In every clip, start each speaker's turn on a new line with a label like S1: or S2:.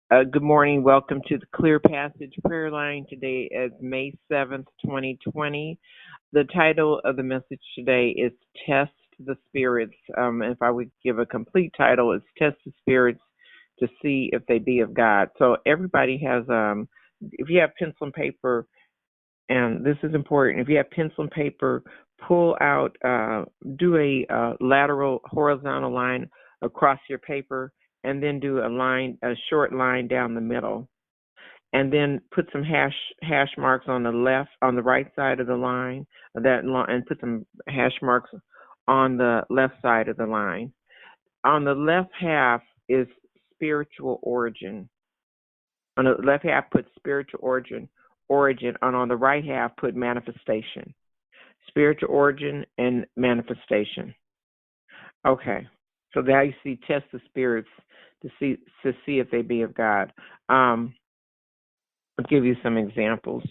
S1: Good morning. Welcome to the Clear Passage Prayer Line. Today is May 7th, 2020. The title of the message today is Test the Spirits. If I would give a complete title, it's Test the Spirits to see if they be of God. So everybody has, if you have pencil and paper, and this is important, if you have pencil and paper, pull out, do a lateral horizontal line across your paper, and then do a short line down the middle, and then put some hash marks on the right side of the line, and put some hash marks on the left side of the line. On the left half is spiritual origin. On the left half, put spiritual origin, and on the right half, put manifestation. Spiritual origin and manifestation. Okay, so now you see test the spirits to see if they be of God. I'll give you some examples.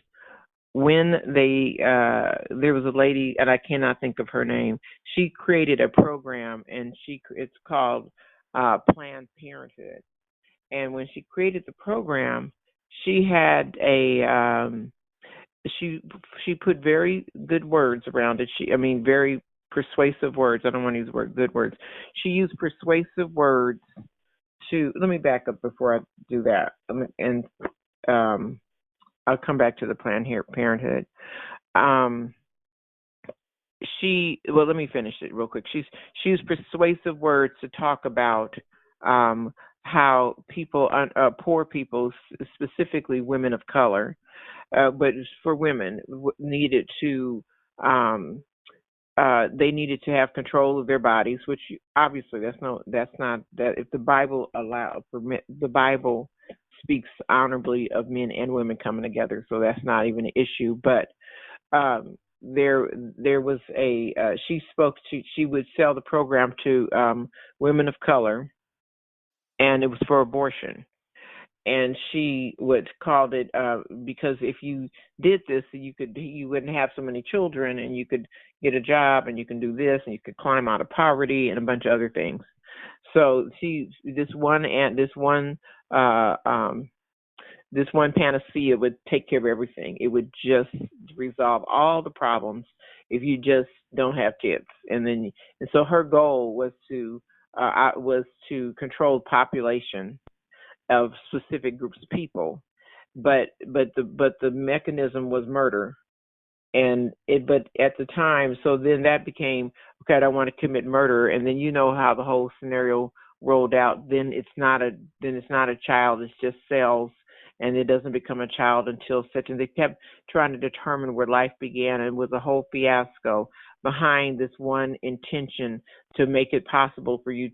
S1: When there was a lady, and I cannot think of her name. She created a program, and it's called Planned Parenthood. And when she created the program, she had she put very good words around it. Very persuasive words. I don't want to use good words. She used persuasive words to. Let me back up before I do that, and I'll come back to the Planned Parenthood. Let me finish it real quick. She used persuasive words to talk about how people, poor people, specifically women of color, but for women, needed to they needed to have control of their bodies, which obviously that's not that. If the Bible the Bible speaks honorably of men and women coming together, so that's not even an issue. But there was she would sell the program to women of color, and it was for abortion. And she would call it because if you did this, you wouldn't have so many children, and you could get a job, and you can do this, and you could climb out of poverty, and a bunch of other things. So this one panacea would take care of everything. It would just resolve all the problems if you just don't have kids. And so her goal was to control population of specific groups of people, but the mechanism was murder, but at the time, so then that became okay. I don't want to commit murder, and then you know how the whole scenario rolled out. Then it's not a child; it's just cells, and it doesn't become a child until such. And they kept trying to determine where life began, and it was a whole fiasco behind this one intention to make it possible for you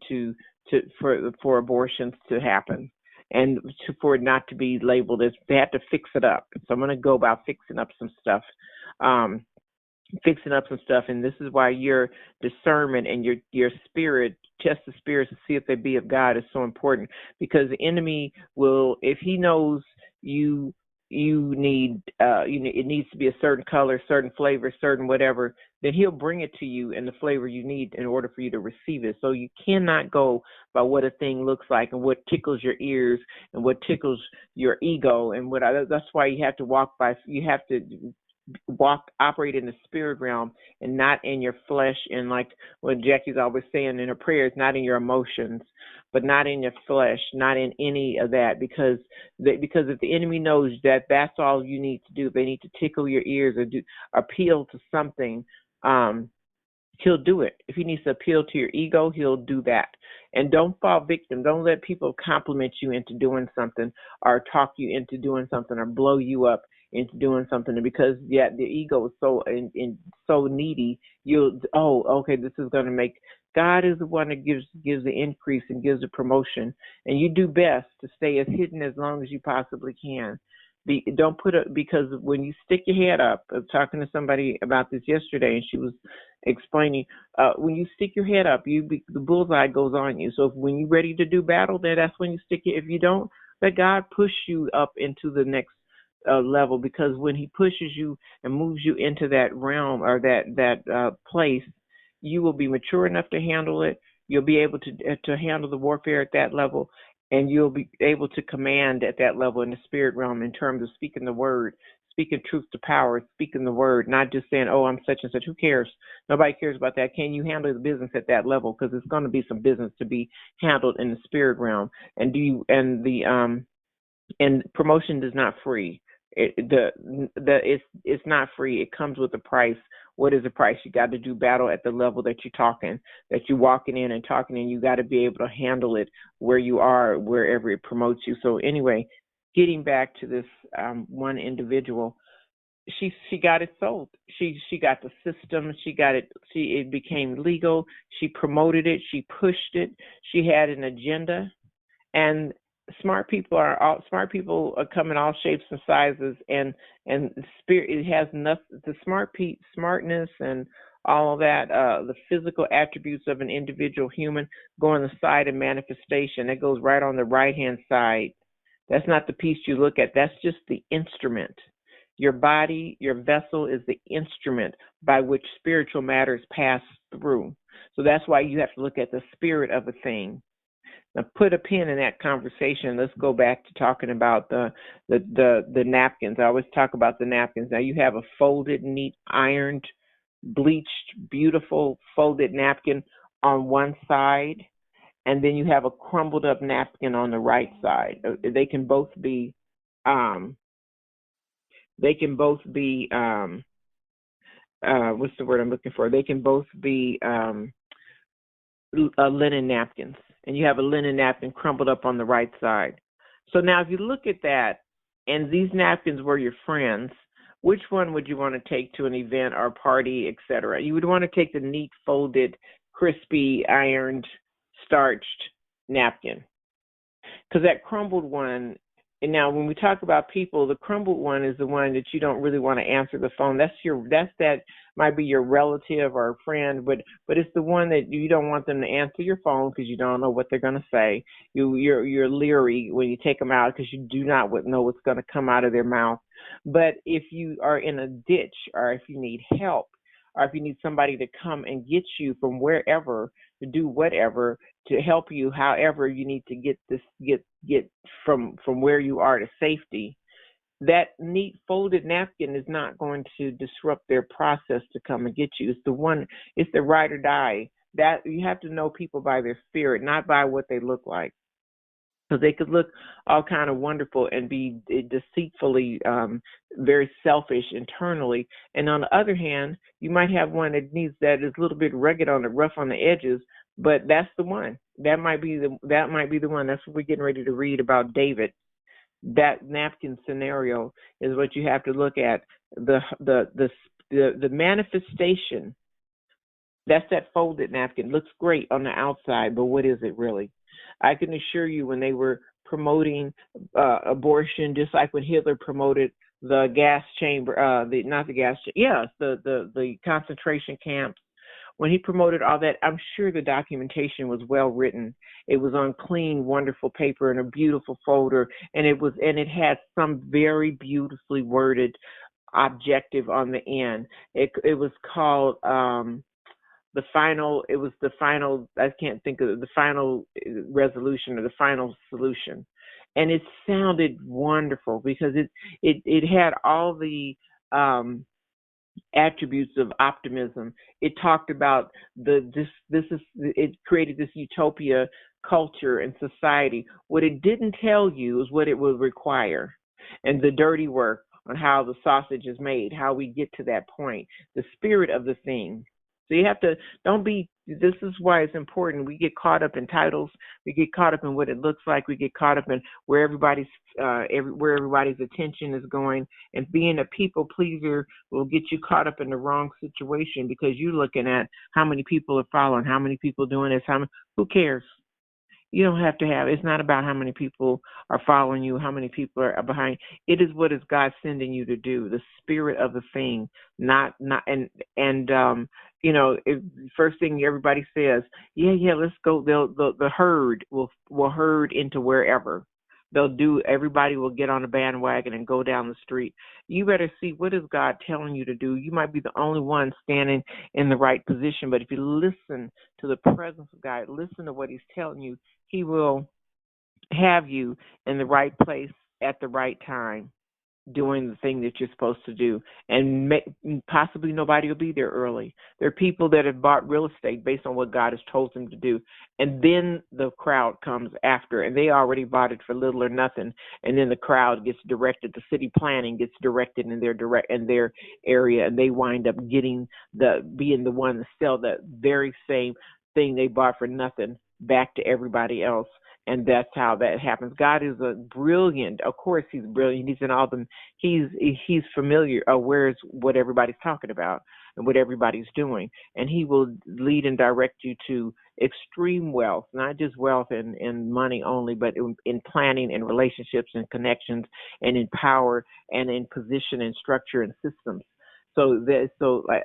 S1: for abortions to happen. And for it not to be labeled as, they had to fix it up. So I'm going to go about fixing up some stuff. And this is why your discernment and your spirit, test the spirits to see if they be of God, is so important. Because the enemy will, if he knows you need, it needs to be a certain color, certain flavor, certain whatever, then he'll bring it to you in the flavor you need in order for you to receive it. So you cannot go by what a thing looks like and what tickles your ears and what tickles your ego. And that's why you have to operate in the spirit realm and not in your flesh. And like what Jackie's always saying in her prayers, not in your emotions, but not in your flesh, not in any of that, because if the enemy knows that that's all you need to do, they need to tickle your ears or appeal to something, he'll do it. If he needs to appeal to your ego, he'll do that. And don't fall victim. Don't let people compliment you into doing something or talk you into doing something or blow you up into doing something. And because the ego is so needy, okay, this is going to make. God is the one that gives the increase and gives the promotion, and you do best to stay as hidden as long as you possibly can. Because when you stick your head up, I was talking to somebody about this yesterday, and she was explaining, when you stick your head up, the bullseye goes on you. So when you're ready to do battle, then that's when you stick it. If you don't, let God push you up into the next level, because when he pushes you and moves you into that realm or that place, you will be mature enough to handle it. You'll be able to handle the warfare at that level, and you'll be able to command at that level in the spirit realm in terms of speaking the word, speaking truth to power, speaking the word, not just saying, oh, I'm such and such. Who cares? Nobody cares about that. Can you handle the business at that level? Because it's going to be some business to be handled in the spirit realm. And and promotion is not free. It's not free. It comes with a price. What is the price? You got to do battle at the level that you're walking in and talking in. You got to be able to handle it where you are, wherever it promotes you. So anyway, getting back to this one individual, she got it sold. She got the system. She got it. It became legal. She promoted it. She pushed it. She had an agenda. And smart people are come in all shapes and sizes, and spirit, it has nothing, the smartness and all of that, the physical attributes of an individual human go on the side of manifestation. It goes right on the right hand side. That's not the piece you look at. That's just the instrument. Your body, your vessel, is the instrument by which spiritual matters pass through. So that's why you have to look at the spirit of a thing. Now, put a pin in that conversation. Let's go back to talking about the napkins. I always talk about the napkins. Now, you have a folded, neat, ironed, bleached, beautiful folded napkin on one side, and then you have a crumbled up napkin on the right side. They can both be what's the word I'm looking for? They can both be linen napkins, and you have a linen napkin crumpled up on the right side. So now if you look at that, and these napkins were your friends, which one would you want to take to an event or party, etc.? You would want to take the neat, folded, crispy, ironed, starched napkin, because that crumbled one. And now when we talk about people, the crumbled one is the one that you don't really want to answer the phone. That might be your relative or a friend, but it's the one that you don't want them to answer your phone because you don't know what they're going to say. You're leery when you take them out because you do not know what's going to come out of their mouth. But if you are in a ditch, or if you need help, or if you need somebody to come and get you from wherever, to do whatever, to help you, however you need to get from where you are to safety, that neat folded napkin is not going to disrupt their process to come and get you. It's the ride or die. That you have to know people by their spirit, not by what they look like. So they could look all kind of wonderful and be deceitfully very selfish internally. And on the other hand, you might have one that is a little bit rugged on the rough on the edges, but that's the one. That might be the one. That's what we're getting ready to read about David. That napkin scenario is what you have to look at. The manifestation. That's that folded napkin. Looks great on the outside, but what is it really? I can assure you, when they were promoting abortion, just like when Hitler promoted the gas chamber, the concentration camps, when he promoted all that, I'm sure the documentation was well written. It was on clean, wonderful paper in a beautiful folder, and it had some very beautifully worded objective on the end. It was called the final resolution or the final solution. And it sounded wonderful because it had all the attributes of optimism. It talked about it created this utopia culture and society. What it didn't tell you is what it would require, and the dirty work on how the sausage is made, how we get to that point, the spirit of the thing. So you have to, this is why it's important. We get caught up in titles. We get caught up in what it looks like. We get caught up in where everybody's attention is going. And being a people pleaser will get you caught up in the wrong situation, because you're looking at how many people are following, how many people doing this, who cares? You don't have to it's not about how many people are following you, how many people are behind. It is what is God sending you to do, the spirit of the thing, first thing everybody says, yeah, let's go. The herd will herd into wherever. Everybody will get on a bandwagon and go down the street. You better see, what is God telling you to do? You might be the only one standing in the right position, but if you listen to the presence of God, listen to what he's telling you, he will have you in the right place at the right time, doing the thing that you're supposed to do, and possibly nobody will be there early. There are people that have bought real estate based on what God has told them to do, and then the crowd comes after, and they already bought it for little or nothing, and then the crowd gets directed. The city planning gets directed in their area, and they wind up being the one to sell that very same thing they bought for nothing back to everybody else. And that's how that happens. God is a brilliant. Of course, He's brilliant. He's in all them. He's familiar, aware of what everybody's talking about and what everybody's doing, and He will lead and direct you to extreme wealth, not just wealth and money only, but in planning and relationships and connections, and in power and in position and structure and systems. So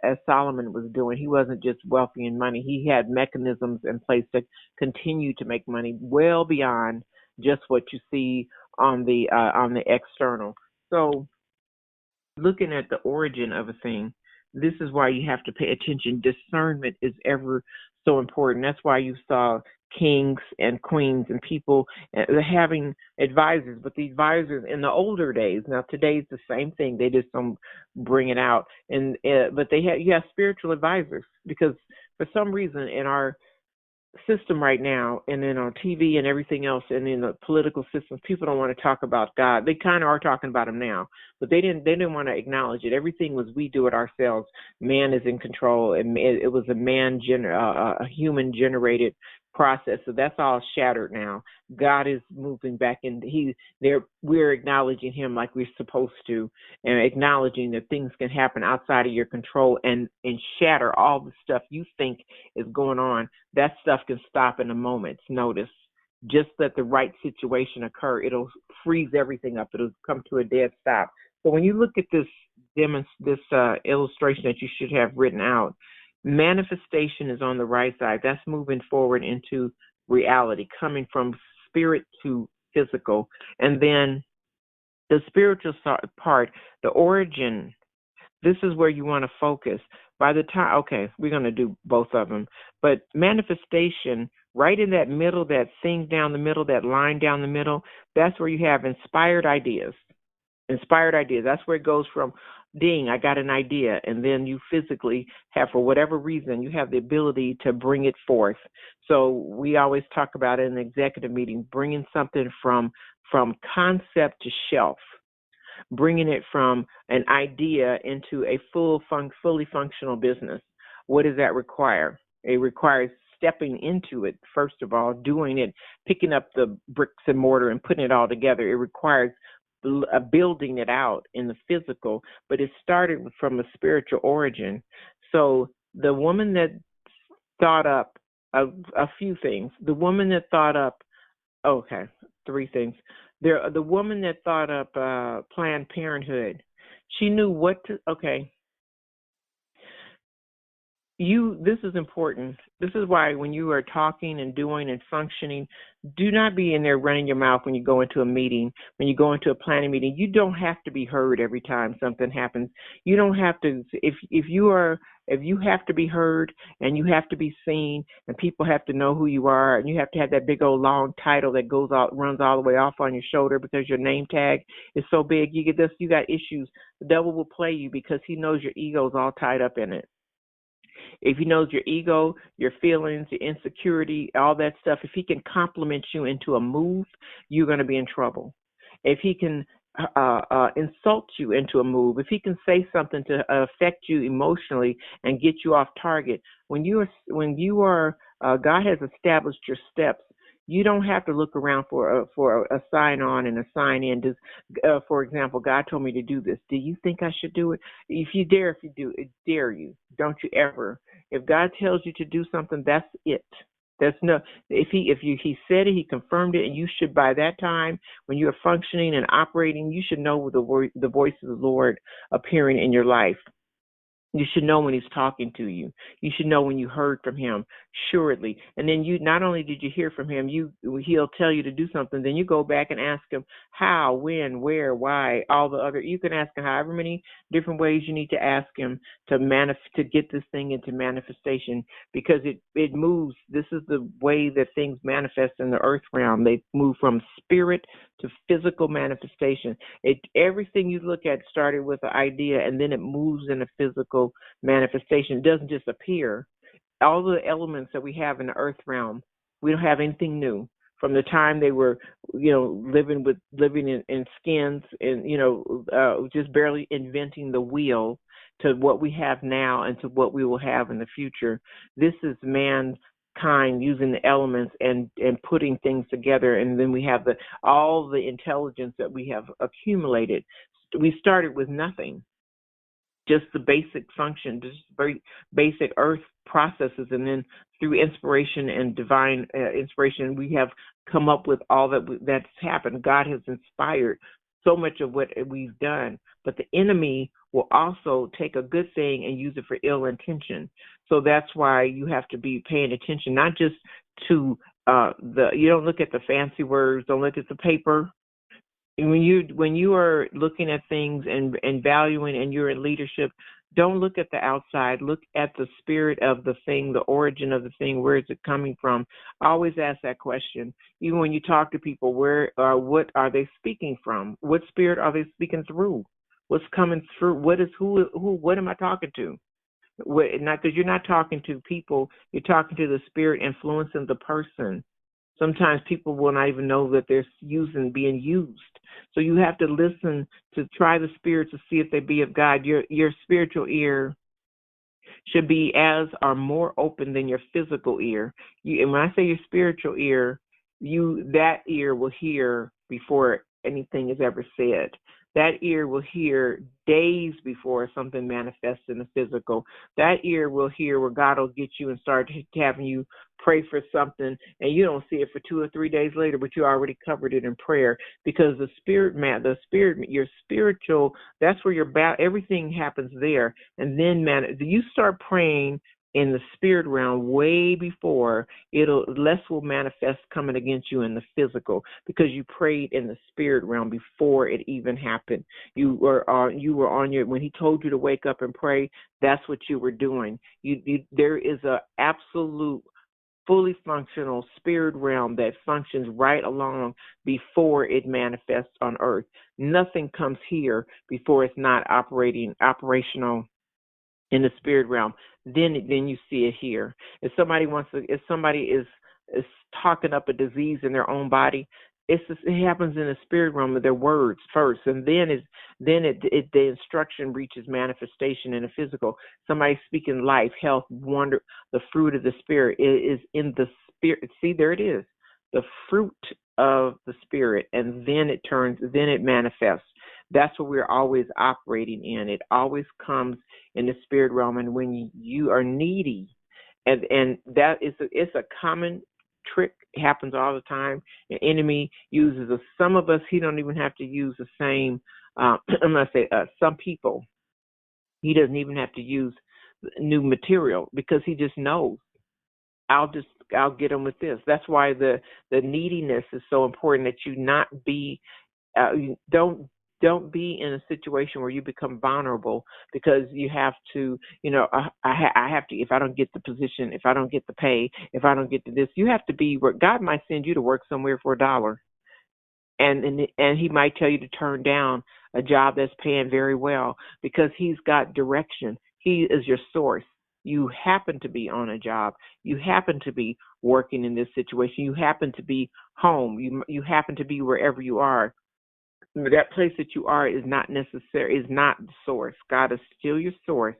S1: as Solomon was doing, he wasn't just wealthy in money. He had mechanisms in place to continue to make money well beyond just what you see on the external. So looking at the origin of a thing, this is why you have to pay attention. Discernment is ever so important. That's why you saw kings and queens and people having advisors, but the advisors in the older days, now today's the same thing, they just don't bring it out, and but you have spiritual advisors, because for some reason in our system right now, and then on TV and everything else, and in the political systems, people don't want to talk about God. They kind of are talking about Him now, but they didn't want to acknowledge it. Everything was, we do it ourselves. Man is in control, and it was a human generated process. So that's all shattered now. God is moving back in. We're acknowledging Him like we're supposed to, and acknowledging that things can happen outside of your control and shatter all the stuff you think is going on. That stuff can stop in a moment's notice. Just let the right situation occur. It'll freeze everything up. It'll come to a dead stop. So when you look at this illustration that you should have written out, manifestation is on the right side. That's moving forward into reality, coming from spirit to physical. And then the spiritual part, the origin, this is where you want to focus. By the time, okay, we're going to do both of them. But manifestation, right in that middle, that thing down the middle, that line down the middle, that's where you have inspired ideas. Inspired ideas. That's where it goes from, ding, I got an idea. And then you physically have, for whatever reason, you have the ability to bring it forth. So we always talk about in an executive meeting, bringing something from concept to shelf, bringing it from an idea into a fully functional business. What does that require? It requires stepping into it, first of all, doing it, picking up the bricks and mortar and putting it all together. It requires building it out in the physical, but it started from a spiritual origin. So the woman that thought up a few things, the woman that thought up, okay, three things. The woman that thought up Planned Parenthood, she knew what to, okay. This is important. This is why when you are talking and doing and functioning, do not be in there running your mouth when you go into a meeting, when you go into a planning meeting. You don't have to be heard every time something happens. You don't have to, if you have to be heard and you have to be seen and people have to know who you are, and you have to have that big old long title that runs all the way off on your shoulder because your name tag is so big, you got issues. The devil will play you because he knows your ego's all tied up in it. If he knows your ego, your feelings, your insecurity, all that stuff, if he can compliment you into a move, you're going to be in trouble. If he can insult you into a move, if he can say something to affect you emotionally and get you off target, when you are God has established your steps. You don't have to look around for a sign on and a sign in. For example, God told me to do this. Do you think I should do it? If you do, it dare you. Don't you ever. If God tells you to do something, that's it. If he said it, he confirmed it, and you should, by that time, when you are functioning and operating, you should know the voice of the Lord appearing in your life. You should know when he's talking to you. You should know when you heard from him, surely. And then you not only did you hear from him, he'll tell you to do something. Then you go back and ask him how, when, where, why, all the other. You can ask him however many different ways you need to ask him to get this thing into manifestation, because it moves. This is the way that things manifest in the earth realm. They move from spirit to physical manifestation. Everything you look at started with an idea, and then it moves in a physical manifestation. It doesn't just appear. All the elements that we have in the earth realm, we don't have anything new. From the time they were, living in skins and just barely inventing the wheel, to what we have now and to what we will have in the future. This is mankind using the elements and putting things together, and then we have all the intelligence that we have accumulated. We started with nothing, just the basic function, just very basic earth processes, and then through inspiration and divine inspiration, we have come up with all that's happened. God has inspired so much of what we've done, but the enemy will also take a good thing and use it for ill intention. So that's why you have to be paying attention, not just to you don't look at the fancy words, don't look at the paper. When you are looking at things and valuing, and you're in leadership, don't look at the outside. Look at the spirit of the thing, the origin of the thing. Where is it coming from? Always ask that question. Even when you talk to people, what are they speaking from? What spirit are they speaking through? What's coming through? What am I talking to? Not because you're not talking to people, you're talking to the spirit influencing the person. Sometimes people will not even know that they're being used. So you have to listen to try the spirit to see if they be of God. Your spiritual ear should be as or more open than your physical ear. And when I say your spiritual ear, that ear will hear before anything is ever said. That ear will hear days before something manifests in the physical. That ear will hear where God will get you and start having you pray for something, and you don't see it for 2 or 3 days later, but you already covered it in prayer, because your spiritual, that's where everything happens there. And then, you start praying in the spirit realm way before less will manifest coming against you in the physical, because you prayed in the spirit realm before it even happened. You were on when he told you to wake up and pray, that's what you were doing. There is a absolute fully functional spirit realm that functions right along before it manifests on earth. Nothing comes here before it's not operational in the spirit realm. Then you see it here. If somebody is talking up a disease in their own body, it happens in the spirit realm with their words first, and then the instruction reaches manifestation in the physical. Somebody speaking life, health, wonder. The fruit of the spirit is in the spirit. See, there it is, the fruit of the spirit, and then it manifests. That's what we're always operating in. It always comes in the spirit realm, and when you are needy, and that is it's a common trick. It happens all the time. The enemy uses some of us. He don't even have to use the same. I'm gonna say some people. He doesn't even have to use new material, because he just knows. I'll get him with this. That's why the neediness is so important, that you not be don't be in a situation where you become vulnerable, because you have to, I have to, if I don't get the position, if I don't get the pay, if I don't get to this, you have to be where God might send you to work somewhere for $1. And he might tell you to turn down a job that's paying very well, because he's got direction. He is your source. You happen to be on a job. You happen to be working in this situation. You happen to be home. You happen to be wherever you are. That place that you are is not the source. God is still your source.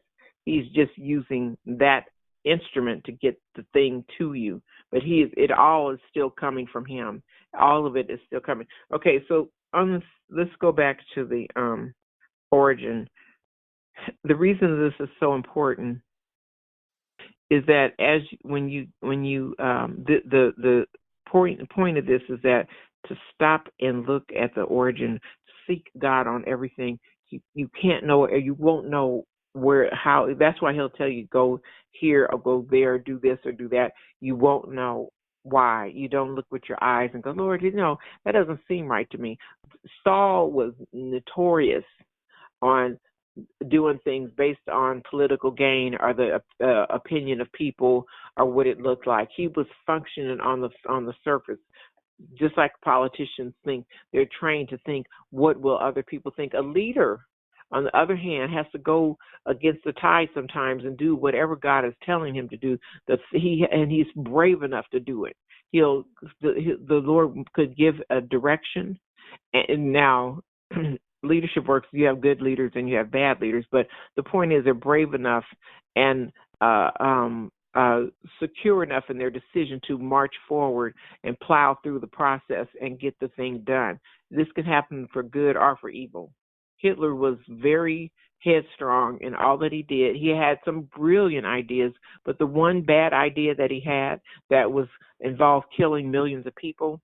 S1: He's just using that instrument to get the thing to you. But it all is still coming from him. All of it is still coming. Okay, so let's go back to the origin. The reason this is so important is that the point of this is that to stop and look at the origin, seek God on everything. You can't know, or you won't know how that's why he'll tell you go here or go there, do this or do that. You won't know why. You don't look with your eyes and go, Lord, that doesn't seem right to me. Saul was notorious on doing things based on political gain or the opinion of people or what it looked like. He was functioning on the surface, just like politicians think. They're trained to think, what will other people think? A leader, on the other hand, has to go against the tide sometimes and do whatever God is telling him to do. He's brave enough to do it. The Lord could give a direction, and now leadership works. You have good leaders and you have bad leaders, but the point is they're brave enough and secure enough in their decision to march forward and plow through the process and get the thing done. This can happen for good or for evil. Hitler was very headstrong in all that he did. He had some brilliant ideas, but the one bad idea that he had that was involved killing millions of people,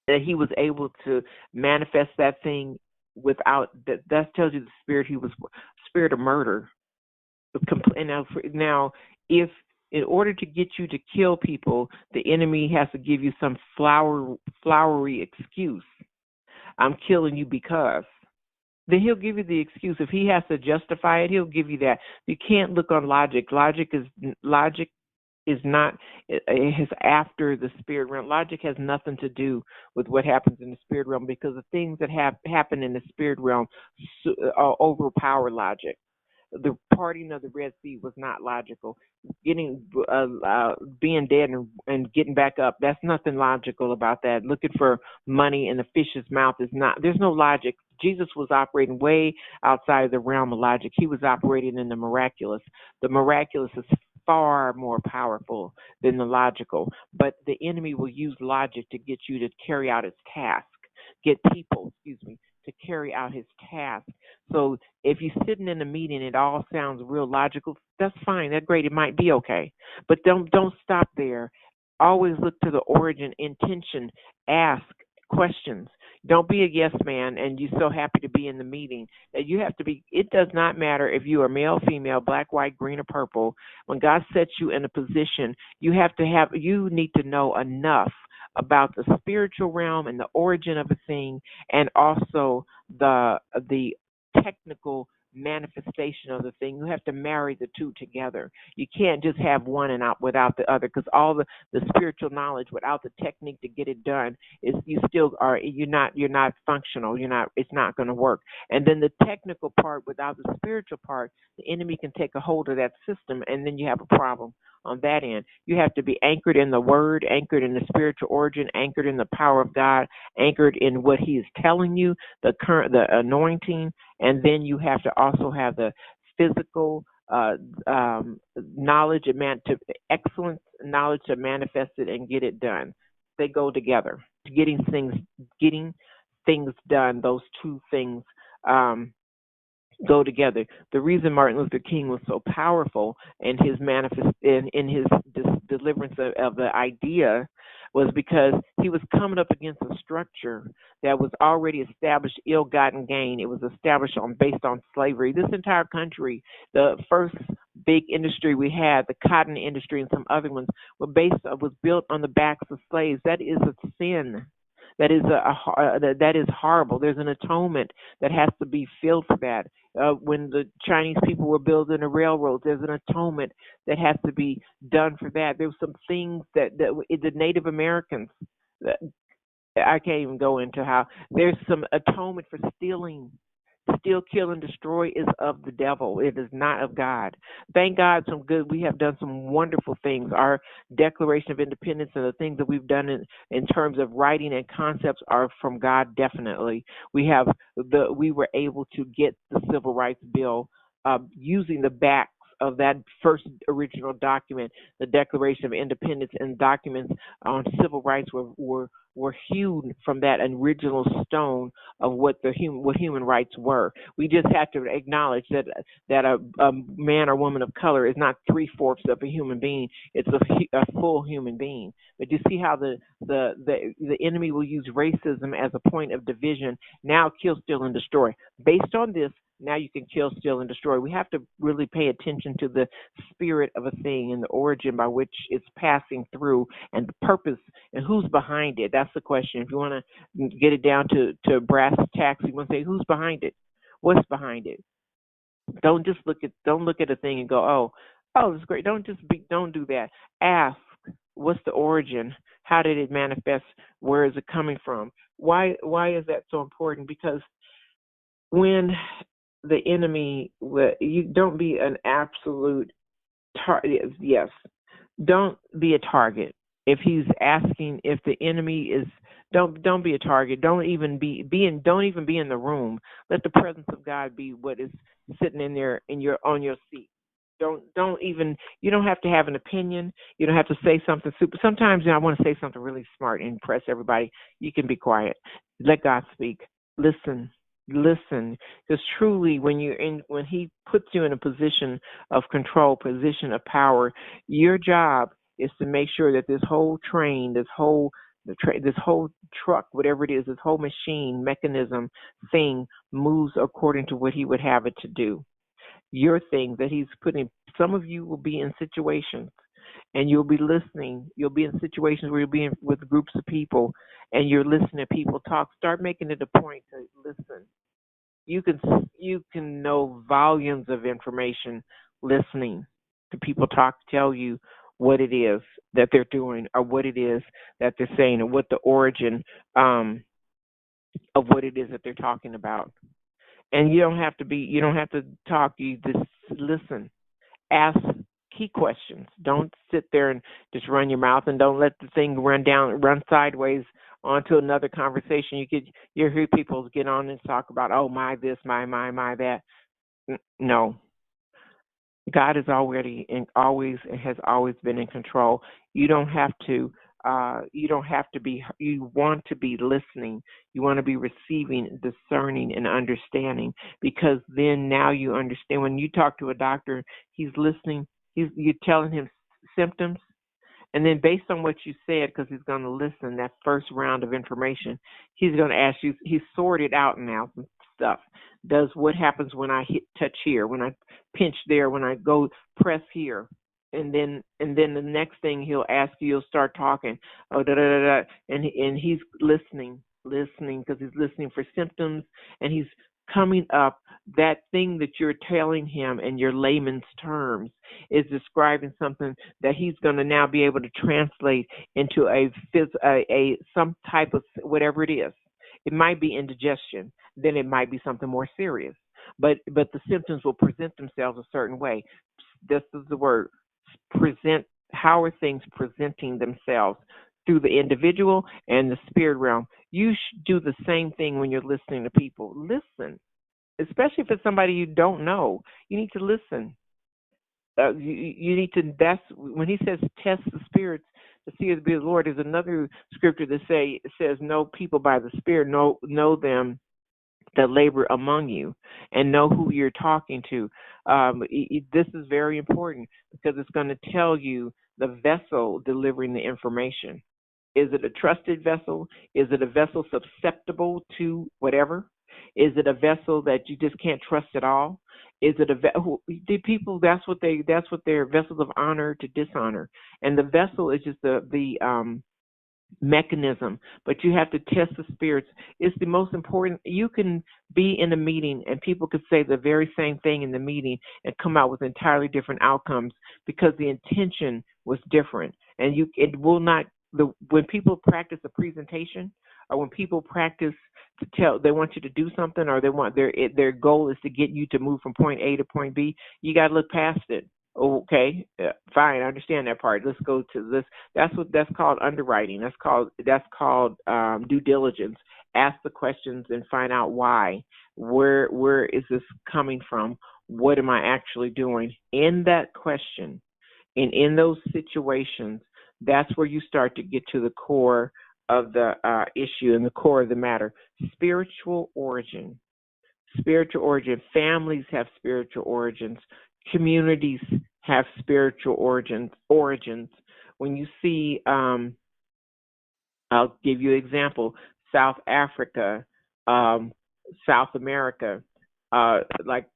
S1: that he was able to manifest that thing without that tells you the spirit. He was spirit of murder. Now, if in order to get you to kill people, the enemy has to give you some flowery excuse. I'm killing you because. Then he'll give you the excuse. If he has to justify it, he'll give you that. You can't look on logic. Logic is not, it is after the spirit realm. Logic has nothing to do with what happens in the spirit realm, because the things that happen in the spirit realm overpower logic. The parting of the Red Sea was not logical. Being dead and getting back up, that's nothing logical about that. Looking for money in the fish's mouth is not. There's no logic. Jesus was operating way outside of the realm of logic. He was operating in the miraculous. The miraculous is far more powerful than the logical. But the enemy will use logic to get you to carry out its task. Get people, to carry out his task. So if you're sitting in a meeting, it all sounds real logical. That's fine. That's great. It might be okay. But don't stop there. Always look to the origin, intention, ask questions. Don't be a yes man and you're so happy to be in the meeting. You have to be. It does not matter if you are male, female, black, white, green, or purple. When God sets you in a position, you need to know enough about the spiritual realm and the origin of a thing, and also the technical manifestation of the thing. You have to marry the two together. You can't just have one and out without the other, because all the spiritual knowledge without the technique to get it done is you're not functional. It's not going to work. And then the technical part without the spiritual part, the enemy can take a hold of that system, and then you have a problem on that end. You have to be anchored in the word, anchored in the spiritual origin, anchored in the power of God, anchored in what he is telling you, the anointing, and then you have to also have the physical knowledge to excellence knowledge to manifest it and get it done. They go together. Getting things done, those two things go together. The reason Martin Luther King was so powerful in his in his deliverance of the idea was because he was coming up against a structure that was already established, ill-gotten gain. It was established based on slavery. This entire country, the first big industry we had, the cotton industry and some other ones, was built on the backs of slaves. That is a sin. That is horrible. There's an atonement that has to be filled for that. When the Chinese people were building the railroads, there's an atonement that has to be done for that. There were some things that the Native Americans, I can't even go into how there's some atonement for stealing. Steal, kill, and destroy is of the devil. It is not of God. Thank God we have done some wonderful things. Our Declaration of Independence and the things that we've done in terms of writing and concepts are from God, definitely. We were able to get the Civil Rights Bill using the backs of that first original document, the Declaration of Independence, and documents on civil rights were were hewn from that original stone of what what human rights were. We just have to acknowledge that a man or woman of color is not 3/4 of a human being. It's a full human being. But you see how the enemy will use racism as a point of division. Now kill, steal, and destroy. Based on this, now you can kill, steal, and destroy. We have to really pay attention to the spirit of a thing and the origin by which it's passing through and the purpose and who's behind it. That's the question. If you want to get it down to brass tacks, you want to say who's behind it, what's behind it. Don't look at a thing and go, oh, it's great. Don't do that. Ask, what's the origin? How did it manifest? Where is it coming from? Why is that so important? Because when the enemy, you don't be an absolute target. Yes, don't be a target. If he's asking, if the enemy is, don't be a target. Don't even don't even be in the room. Let the presence of God be what is sitting in there on your seat. Don't even, you don't have to have an opinion. You don't have to say something super. Sometimes I want to say something really smart and impress everybody. You can be quiet. Let God speak. Listen, because truly when he puts you in a position of control, position of power, your job is to make sure that this whole train, this whole truck, whatever it is, this whole machine, mechanism, thing moves according to what he would have it to do. Your thing that he's putting, some of you will be in situations and you'll be listening. You'll be in situations where you'll be with groups of people and you're listening to people talk. Start making it a point to listen. You can know volumes of information listening to people talk, tell you what it is that they're doing or what it is that they're saying and what the origin of what it is that they're talking about. And you don't have to talk, you just listen. Ask key questions. Don't sit there and just run your mouth, and don't let the thing run sideways onto another conversation. You hear people get on and talk about, oh, my this, my that. No. God is already and always has always been in control. You don't have to be, you want to be listening. You want to be receiving, discerning, and understanding, because then now you understand. When you talk to a doctor, he's listening, you're telling him symptoms, and then based on what you said, because he's going to listen, that first round of information, he's going to ask you, he's sorted out now some stuff. Does what happens when I touch here, when I pinch there, when I go press here? And then the next thing he'll ask you, you'll start talking, oh, da da da da, and he's listening because he's listening for symptoms, and he's coming up. That thing that you're telling him in your layman's terms is describing something that he's going to now be able to translate into some type of whatever it is. It might be indigestion, then it might be something more serious. But the symptoms will present themselves a certain way. This is the word. Present. How are things presenting themselves through the individual and the spirit realm? You should do the same thing when you're listening to people. Listen, especially if it's somebody you don't know. You need to listen. You need to. That's when he says test the spirits to see if it be the Lord. There's another scripture that says know people by the Spirit, know them that labor among you, and know who you're talking to. This is very important because it's going to tell you the vessel delivering the information. Is it a trusted vessel? Is it a vessel susceptible to whatever? Is it a vessel that you just can't trust at all? Is it the people? That's what they're vessels of honor to dishonor, and the vessel is just the mechanism, but you have to test the spirits. It's the most important. You can be in a meeting and people could say the very same thing in the meeting and come out with entirely different outcomes because the intention was different. And it will not, when people practice a presentation or when people practice they want you to do something, or they want their goal is to get you to move from point A to point B, you got to look past it. Okay, fine, I understand that part. Let's go to this. That's called underwriting. That's called due diligence. Ask the questions and find out why. Where is this coming from? What am I actually doing? In that question and in those situations, that's where you start to get to the core issue and the core of the matter. Spiritual origin. Spiritual origin. Families have spiritual origins. Communities have spiritual origins. When you see, I'll give you an example: South Africa, um, South America, like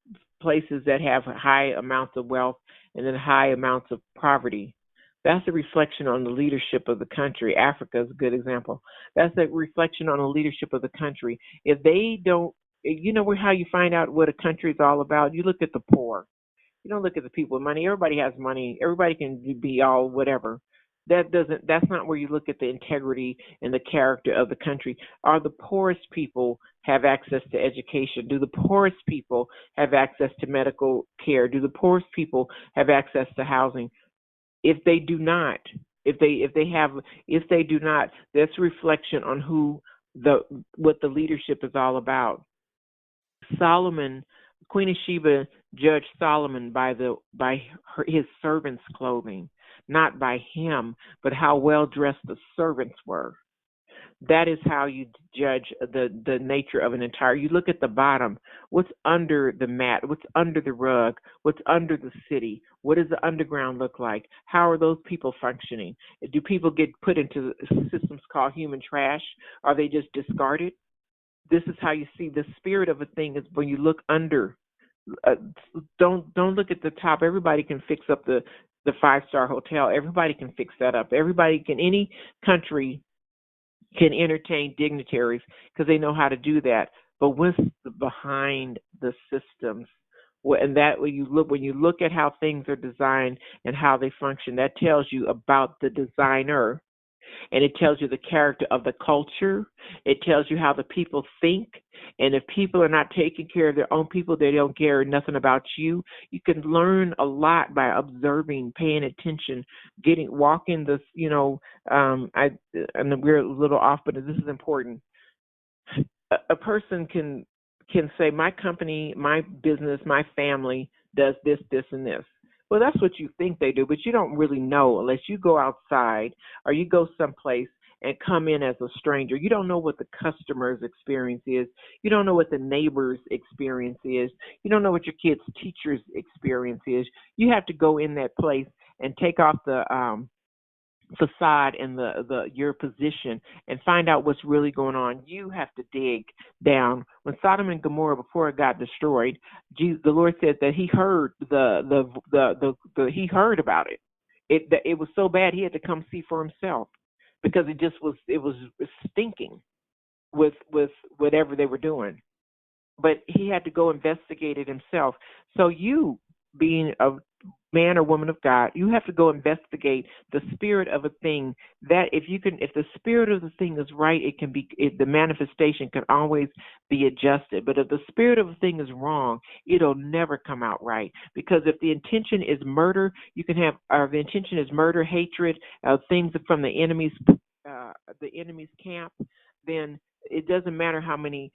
S1: places that have high amounts of wealth and then high amounts of poverty. That's a reflection on the leadership of the country. Africa is a good example. That's a reflection on the leadership of the country. If they don't, you know how you find out what a country is all about? You look at the poor. You don't look at the people with money. Everybody has money. Everybody can be all whatever. That's not where you look at the integrity and the character of the country. Are the poorest people have access to education? Do the poorest people have access to medical care? Do the poorest people have access to housing? If they do not, if they do not, that's a reflection on what the leadership is all about. Solomon, Queen of Sheba judged Solomon by his servants' clothing, not by him, but how well dressed the servants were. That is how you judge the nature of an entire. You look at the bottom. What's under the mat? What's under the rug? What's under the city? What does the underground look like? How are those people functioning? Do people get put into systems called human trash? Are they just discarded? This is how you see the spirit of a thing is when you look under. Uh, don't look at the top. Everybody can fix up the 5-star hotel. Everybody can fix that up. Any country can entertain dignitaries because they know how to do that. But what's behind the systems? And that when you look at how things are designed and how they function, that tells you about the designer, and it tells you the character of the culture. It tells you how the people think. And if people are not taking care of their own people, they don't care nothing about you. You can learn a lot by observing, paying attention, walking this. And we're a little off, but this is important. A person can say, my company, my business, my family does this, this, and this. Well, that's what you think they do, but you don't really know unless you go outside or you go someplace and come in as a stranger. You don't know what the customer's experience is. You don't know what the neighbor's experience is. You don't know what your kid's teacher's experience is. You have to go in that place and take off the facade and your position and find out what's really going on. You have to dig down. When Sodom and Gomorrah, before it got destroyed, the Lord said that He heard He heard about it. It was so bad He had to come see for Himself because it was stinking with whatever they were doing. But He had to go investigate it Himself. So you, being a man or woman of God, you have to go investigate the spirit of a thing. That if the spirit of the thing is right, the manifestation can always be adjusted. But if the spirit of a thing is wrong, it'll never come out right. Because if the intention is murder, the intention is murder, hatred, things from the enemy's camp, then it doesn't matter how many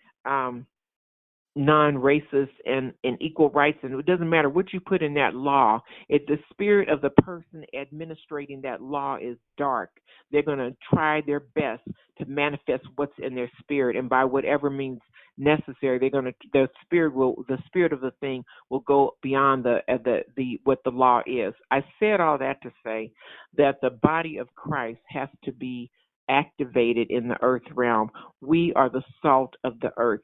S1: non-racist and equal rights, and it doesn't matter what you put in that law. If the spirit of the person administrating that law is dark, they're going to try their best to manifest what's in their spirit, and by whatever means necessary, the spirit of the thing will go beyond what the law is. I said all that to say that the body of Christ has to be activated in the earth realm. We are the salt of the earth.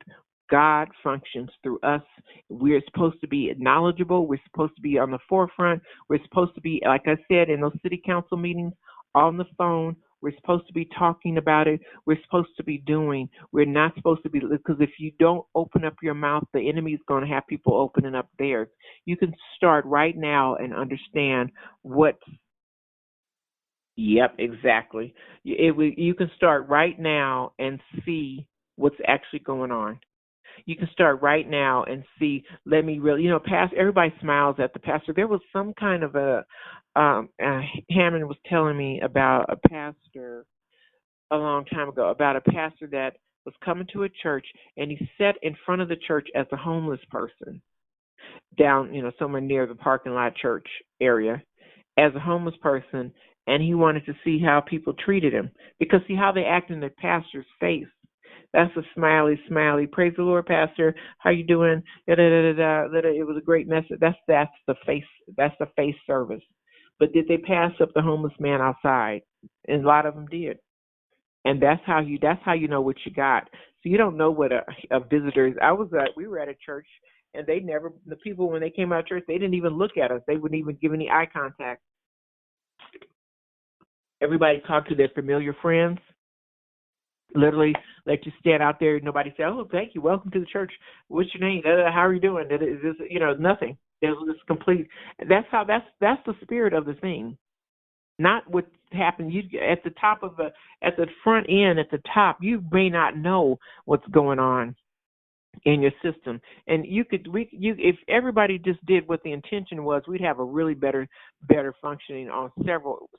S1: God functions through us. We're supposed to be knowledgeable. We're supposed to be on the forefront. We're supposed to be, like I said, in those city council meetings, on the phone. We're supposed to be talking about it. We're supposed to be doing. We're not supposed to be, because if you don't open up your mouth, the enemy is going to have people opening up theirs. You can start right now and understand Yep, exactly. You can start right now and see what's actually going on. You can start right now and see. Let me really, everybody smiles at the pastor. There was some kind of Hammond was telling me about a pastor a long time ago, about a pastor that was coming to a church, and he sat in front of the church as a homeless person down, somewhere near the parking lot church area, as a homeless person. and he wanted to see how people treated him, because see how they act in the pastor's face. That's a smiley. Praise the Lord, Pastor. How you doing? Da, da, da, da, da, da. It was a great message. That's the face. That's the face service. But did they pass up the homeless man outside? And a lot of them did. And that's how you know what you got. So you don't know what a visitor is. We were at a church, and the people, when they came out of church, they didn't even look at us. They wouldn't even give any eye contact. Everybody talked to their familiar friends. Literally let you stand out there. Nobody said, "Oh, thank you. Welcome to the church. What's your name? How are you doing?" Nothing. It was just complete. That's the spirit of the thing. Not what happened. You at the front end, at the top, you may not know what's going on in your system. And if everybody just did what the intention was, we'd have a really better functioning on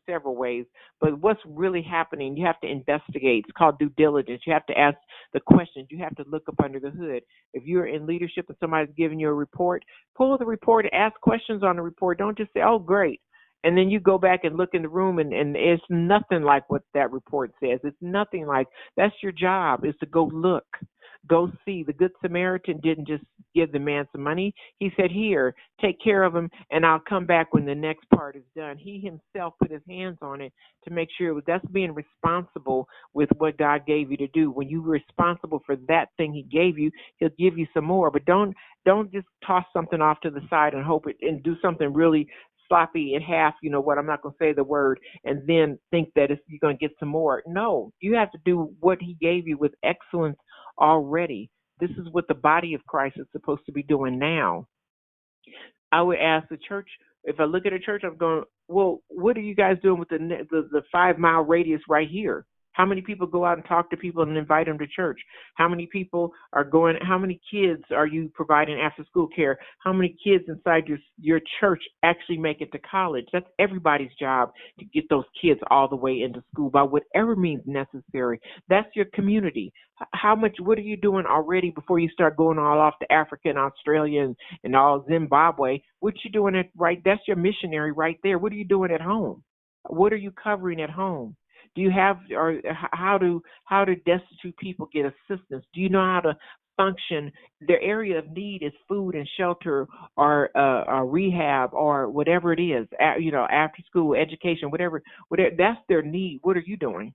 S1: several ways. But what's really happening, you have to investigate. It's called due diligence. You have to ask the questions. You have to look up under the hood. If you're in leadership and somebody's giving you a report, pull the report and ask questions on the report. Don't just say, "Oh, great." And then you go back and look in the room, and it's nothing like what that report says. It's nothing like. That's your job, is to go look. Go see. The Good Samaritan didn't just give the man some money. He said, "Here, take care of him, and I'll come back when the next part is done." He himself put his hands on it to make sure that's being responsible with what God gave you to do. When you're responsible for that thing he gave you, he'll give you some more. But don't just toss something off to the side and hope it, and do something really sloppy in half, I'm not going to say the word, and then think that you're going to get some more. No, you have to do what he gave you with excellence already. This is what the body of Christ is supposed to be doing now. I would ask the church, if I look at a church, I'm going, well, what are you guys doing with the 5-mile radius right here? How many people go out and talk to people and invite them to church? How many people are going? How many kids are you providing after school care? How many kids inside your church actually make it to college? That's everybody's job, to get those kids all the way into school by whatever means necessary. That's your community. What are you doing already before you start going all off to Africa and Australia and all Zimbabwe? What you doing that's your missionary right there. What are you doing at home? What are you covering at home? Do you have, or how do destitute people get assistance? Do you know how to function? Their area of need is food and shelter, or rehab, or whatever it is. After school education, whatever. That's their need. What are you doing?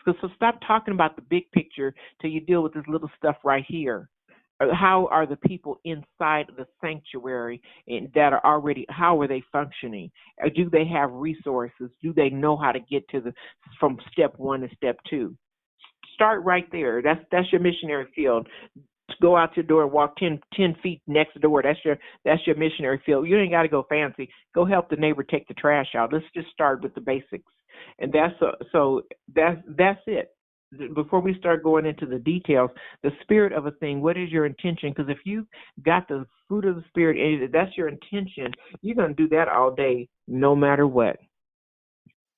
S1: So stop talking about the big picture till you deal with this little stuff right here. How are the people inside the sanctuary that are already, how are they functioning? Do they have resources? Do they know how to get from step 1 to step 2? Start right there. That's your missionary field. Go out your door and walk 10 feet next door. That's your missionary field. You ain't got to go fancy. Go help the neighbor take the trash out. Let's just start with the basics. And that's it. Before we start going into the details, the spirit of a thing, what is your intention? Because if you got the fruit of the spirit, that's your intention, you're going to do that all day, no matter what.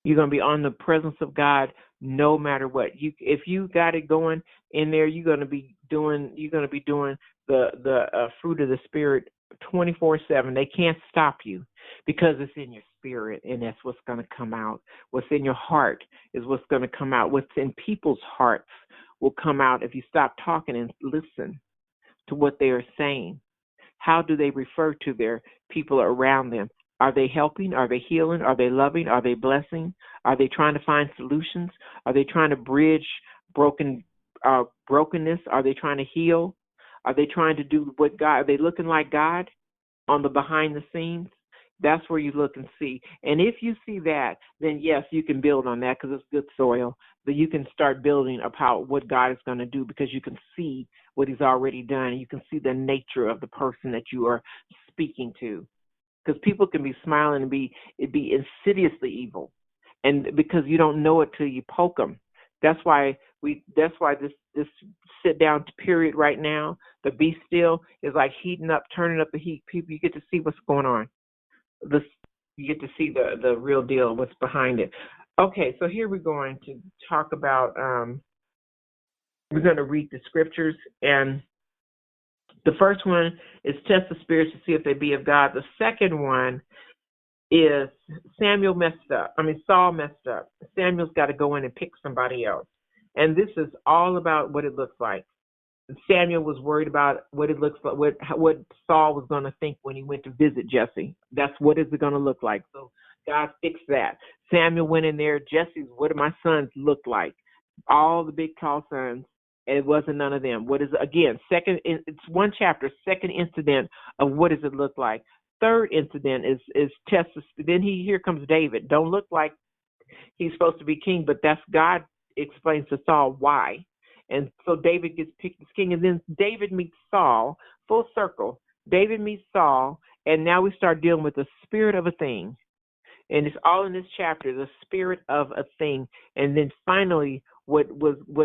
S1: You're going to be on the presence of God no matter what. If you got it going in there, you're going to be doing the fruit of the spirit 24/7. They can't stop you, because it's in your spirit, and that's what's going to come out. What's in your heart is what's going to come out. What's in people's hearts will come out if you stop talking and listen to what they are saying. How do they refer to their people around them? Are they helping? Are they healing? Are they loving? Are they blessing? Are they trying to find solutions? Are they trying to bridge brokenness? Are they trying to heal? Are they trying to do what God? Are they looking like God on the behind the scenes? That's where you look and see. And if you see that, then yes, you can build on that, because it's good soil. But you can start building about what God is going to do, because you can see what he's already done. You can see the nature of the person that you are speaking to. Because people can be smiling and be insidiously evil, and because you don't know it till you poke them. That's why this sit down period right now, the be still, is like heating up, turning up the heat. People, you get to see what's going on. You get to see the real deal, what's behind it. Okay, so here we're going to talk about. We're going to read the scriptures, and the first one is test the spirits to see if they be of God. The second one is Samuel messed up. Saul messed up. Samuel's got to go in and pick somebody else. And this is all about what it looks like. Samuel was worried about what it looks like, what Saul was going to think when he went to visit Jesse. That's what is it going to look like. So God fixed that. Samuel went in there. Jesse's, what do my sons look like? All the big tall sons. It wasn't none of them. What is, again, second? It's one chapter. Second incident of what does it look like. Third incident is test. Then here comes David. Don't look like he's supposed to be king, but that's God explains to Saul why. And so David gets picked as king, and then David meets Saul, full circle. David meets Saul, and now we start dealing with the spirit of a thing. And it's all in this chapter, the spirit of a thing. And then finally, what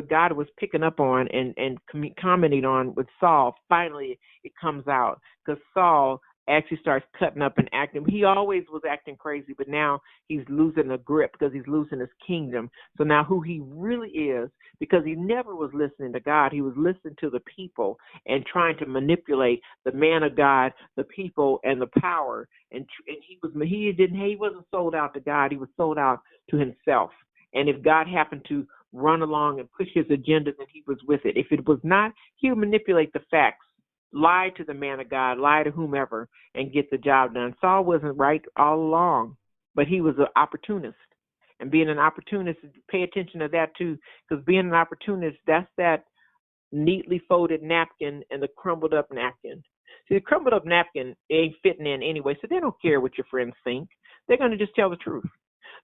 S1: God was picking up on and commenting on with Saul, finally it comes out. Because Saul actually starts cutting up and acting. He always was acting crazy, but now he's losing a grip because he's losing his kingdom. So now who he really is, because he never was listening to God, he was listening to the people and trying to manipulate the man of God, the people, and the power. And he wasn't sold out to God. He was sold out to himself. And if God happened to run along and push his agenda, then he was with it. If it was not, he would manipulate the facts, lie to the man of God, lie to whomever, and get the job done. Saul wasn't right all along, but he was an opportunist. And being an opportunist, pay attention to that too, because being an opportunist, that's that neatly folded napkin and the crumbled up napkin. See, the crumbled up napkin ain't fitting in anyway, so they don't care what your friends think. They're going to just tell the truth.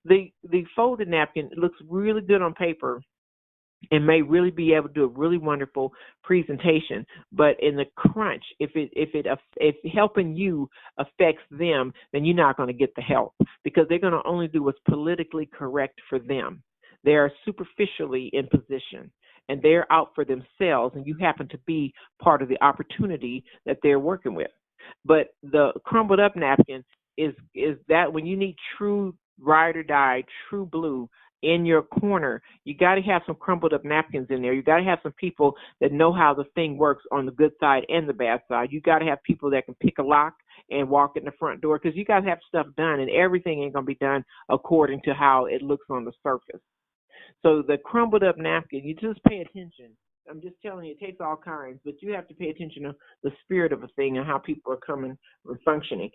S1: The folded napkin looks really good on paper and may really be able to do a really wonderful presentation, but in the crunch, if helping you affects them, then you're not going to get the help, because they're going to only do what's politically correct for them. They are superficially in position, and they're out for themselves, and you happen to be part of the opportunity that they're working with. But the crumbled up napkin is that when you need true ride or die, true blue in your corner, you got to have some crumbled up napkins in there. You got to have some people that know how the thing works on the good side and the bad side. You got to have people that can pick a lock and walk in the front door, because you got to have stuff done, and everything ain't going to be done according to how it looks on the surface. So the crumbled up napkin, you just pay attention. I'm just telling you, it takes all kinds, but you have to pay attention to the spirit of a thing and how people are coming or functioning.